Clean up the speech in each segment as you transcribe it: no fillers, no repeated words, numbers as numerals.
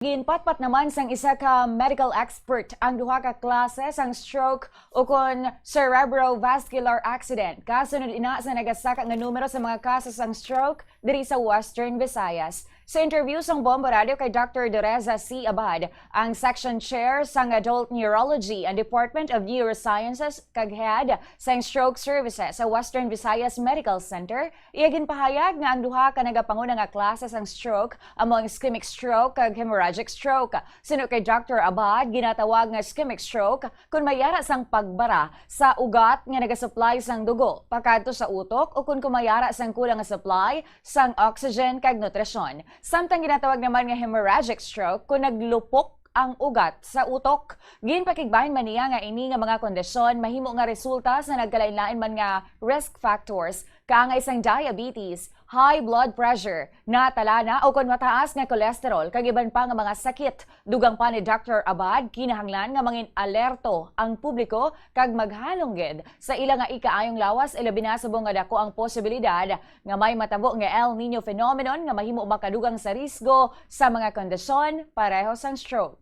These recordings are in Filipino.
Ginpatpat naman sang isa ka medical expert ang duha ka klase sang stroke o kon cerebrovascular accident. Kasunod ina sa nagasaka nga numero sa mga kaso sang stroke diri sa Western Visayas. Sa interview sang Bomba Radio kay Dr. Doreza C. Abad, ang section chair sang Adult Neurology and Department of Neurosciences kag head sang stroke services sa Western Visayas Medical Center, iya ginpahayag nga ang duha ka nagapanguna nga klase sang stroke amo ang ischemic stroke kag hemorrhagic stroke. Sino kay Dr. Abad, ginatawag nga ischemic stroke kung mayara sang pagbara sa ugat nga nagasupply sang dugo pakadto sa utok o kung kumayara sang kulang nga supply sang oxygen kag nutrisyon. Samtang ginatawag naman nga hemorrhagic stroke kung naglupok ang ugat sa utok. Ginpakigbahin man niya nga ini nga mga kondisyon mahimo nga resulta sa nagkalain-lain man nga risk factors kaangay sang diabetes, high blood pressure, natalana o kon mataas nga cholesterol kag iban pa nga mga sakit. Dugang pa ni Dr. Abad kinahanglan nga mangin alerto ang publiko kag maghalong gid sa ila nga ikaayong lawas ilabi na subong nga dako ang posibilidad nga may matabo nga El Nino phenomenon nga mahimo makadugang sa risgo sa mga kondisyon pareho sang stroke.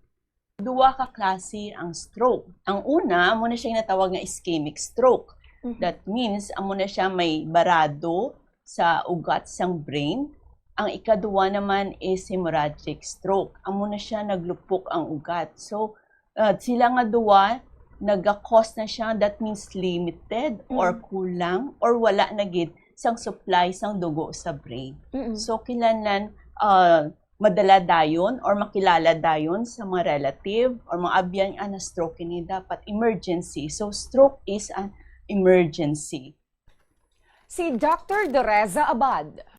Duwa ka klase ang stroke. Ang una, amo na siya natawag nga ischemic stroke. That means, amo na siya may barado sa ugat sang brain. Ang ikaduwa naman is hemorrhagic stroke. Amo na siya naglupok ang ugat. So, sila nga duwa, nag-cause na siya, that means limited or kulang or wala na gid sang supply sang dugo sa brain. So, kinahanglan madala dayon or makilala dayon sa mga relative or mga abyan na stroke ni dapat emergency. So stroke is an emergency. Si Dr. Doreza Abad.